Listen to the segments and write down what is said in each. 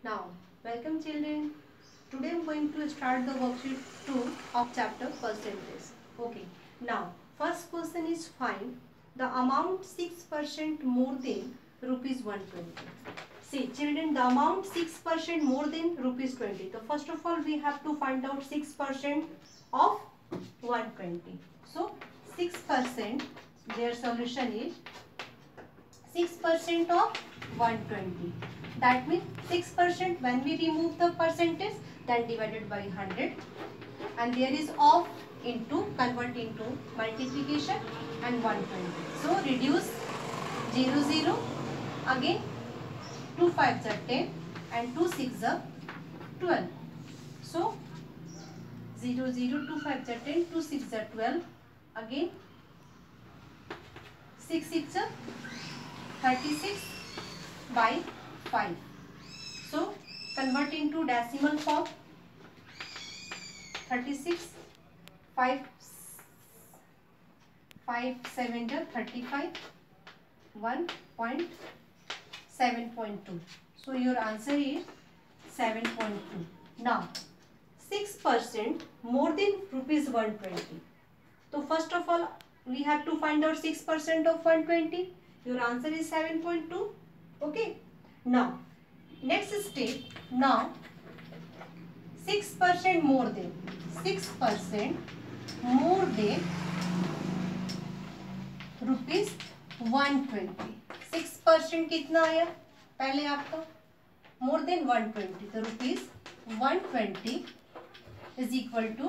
Now, welcome children. Today I am going to start the worksheet 2 of chapter percentage. Okay. Now, first question is find the amount 6% more than rupees 120. See children, the amount 6% more than rupees 20. So first of all we have to find out 6% of 120. So 6%, their solution is 6% of 120. That means 6% when we remove the percentage, then divided by 100, and there is of into convert into multiplication and 120. So reduce 0 0, again 2 5s are 10 and 2 6s are 12. So 0 0, 2 5s are 10, 2 6s are 12, again 6 6s are 36 by 5. So convert into decimal form. 36, 5 7 are 35, 1.7.2. So your answer is 7.2. Now 6% more than rupees 120. So first of all we have to find out 6% of 120. Your answer is 7.2. Okay. Now next step. Now 6% more than 6% more than rupees 120. 6% कितना आया पहले आपका more than 120, तो rupees 120 is equal two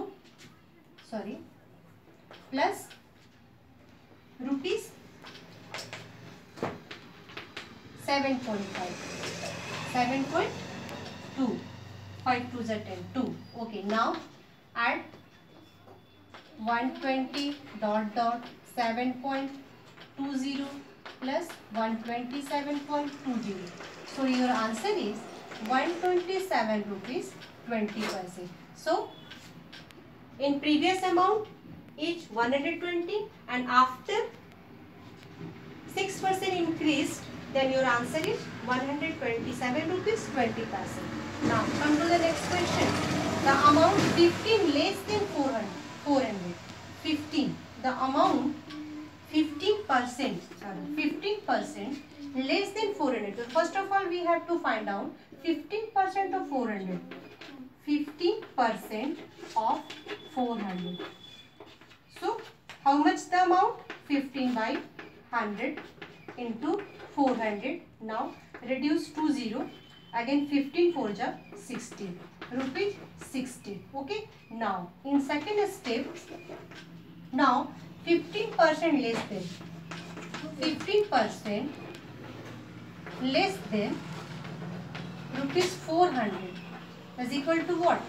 plus rupees 7.5, 7.2, 5 2s are 10, 2. Okay, now add 120 dot dot 7.20 plus 127.20. So your answer is 127 rupees 20 paise. So in previous amount is 120 and after 6% increased, then your answer is 127 rupees 20 paise. Now come to the next question. The amount 15 less than 400. 15. The amount 15% less than 400. So first of all we have to find out 15% of 400. 15% of 400. So how much the amount? 15 by 100 into 400. Now reduce to 0. Again 15 4 ja 60. Rupees 60. Okay. Now in second step, now 15% less than 15% less than rupees 400 is equal to what?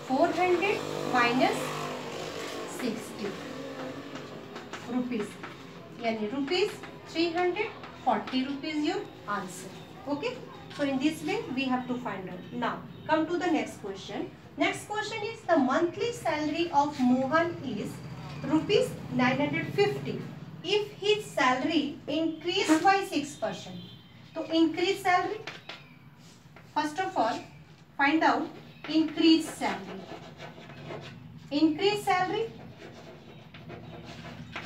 400 minus 60 rupees, yani rupees 340 rupees your answer. Okay. So in this way we have to find out. Now come to the next question. Next question is the monthly salary of Mohan is rupees 950. If his salary increased by 6%, so increase salary. First of all, find out increase salary. Increase salary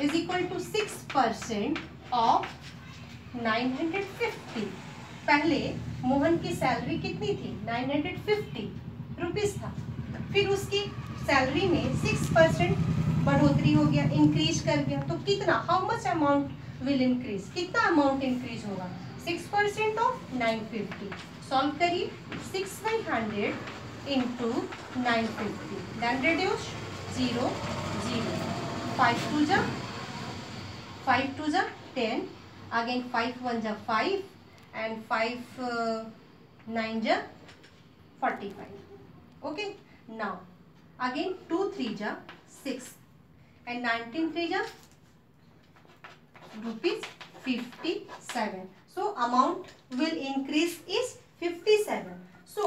is equal to 6% of 950. पहले मोहन की salary कितनी थी? 950 rupees था. फिर उसकी salary में 6% बढ़ोतरी हो गया, इंक्रीज कर गया. तो कितना, how much amount will increase? कितना अमाउंट इंक्रीज होगा? 6% ऑफ 950. सॉल्व करिए. 6/100 इंटू 950. Then reduce 0 0. 5 2 जा 10. अगेन 5 1 जा 5 and 5 9 ja 45. Okay. Now again 2 3 ja 6 and 19 3 ja rupees 57. So amount will increase is 57. So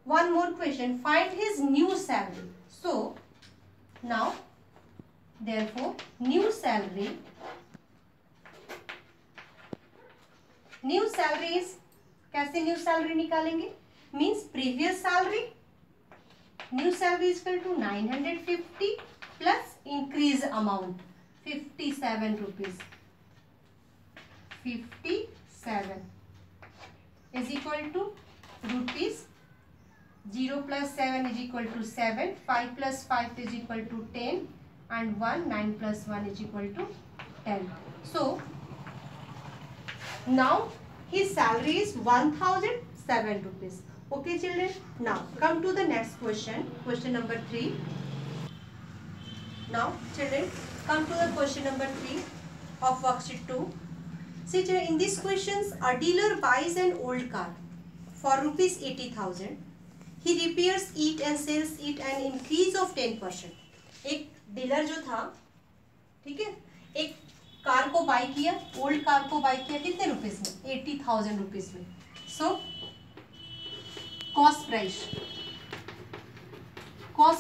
one more question, find his new salary. So now therefore new salary is कैसे new salary निकालेंगे? means previous salary, new salary is equal to 950 plus increase amount 57 rupees. 57 is equal to rupees. 0 plus 7 is equal to 7, 5 plus 5 is equal to 10, and 1, 9 plus 1 is equal to 10. So now his salary is 1007 rupees. Okay children, now come to the next question, question number 3. Now children, come to the question number 3 of worksheet 2. See children, in these questions, a dealer buys an old car for rupees 80,000. He repairs it and sells it an increase of 10%. एक dealer जो था, ठीक है, एक car को bye किया, old car को bye किया कितने रुपीस में? 80,000 रुपीस में. So cost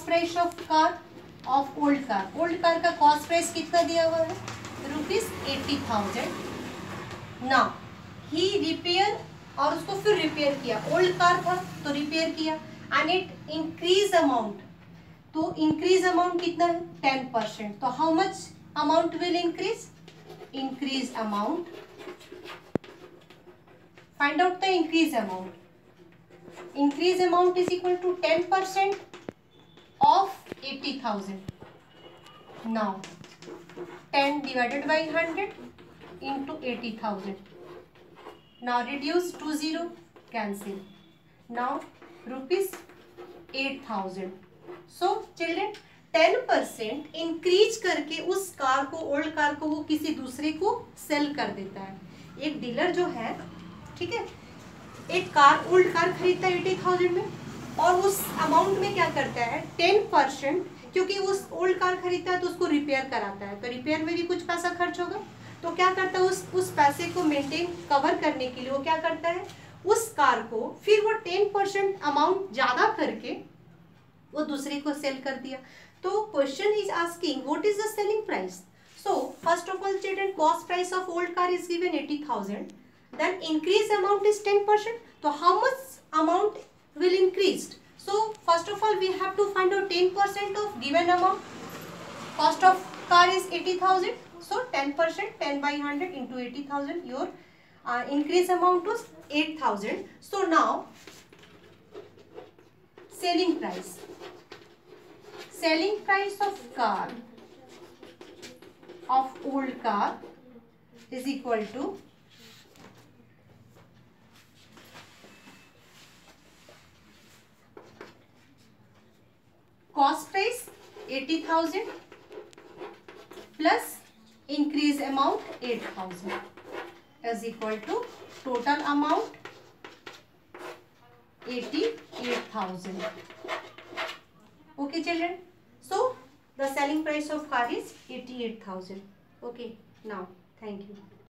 price of car of old car का कॉस्ट प्राइस कितना दिया हुआ है? रुपीस 80,000. नाउ ही रिपेयर, और उसको फिर रिपेयर किया, ओल्ड कार था तो रिपेयर किया, एंड इट इंक्रीज अमाउंट. तो इंक्रीज अमाउंट कितना है? 10%. तो how much amount will increase? Increase amount, find out the increase amount. Increase amount is equal to 10% of 80,000. Now 10 divided by 100 into 80,000. Now reduce to 0, cancel. Now rupees 8,000. So children, 10% increase करके उस car को, old car को, वो किसी दूसरे को cell कर देता है. एक डीलर जो है, ठीक है, एक कार, ओल्ड कार खरीदता है 80,000 में, और उस अमाउंट में क्या करता है? 10%, क्योंकि उस ओल्ड कार खरीदता है तो उसको रिपेयर कराता है, तो रिपेयर में भी कुछ पैसा खर्च होगा. तो क्या करता है? उस पैसे को मेंटेन, कवर करने के लिए वो क्या करता है? उस कार को फिर वो 10% अमाउंट ज़्यादा करके वो दूसरे को सेल कर दिया. तो question is asking what is the selling price. So first of all children, cost price of old car is given 80,000. Then increase amount is 10%. तो how much amount will increase? So first of all we have to find out 10% of given amount. Cost of car is 80,000. So 10%, 10 by 100 into 80,000, your increase amount was 8,000. So now selling price of car, of old car is equal to cost price 80,000 plus increase amount 8,000 is equal to total amount 88,000. Okay children, so the selling price of car is 88,000. Okay, now thank you.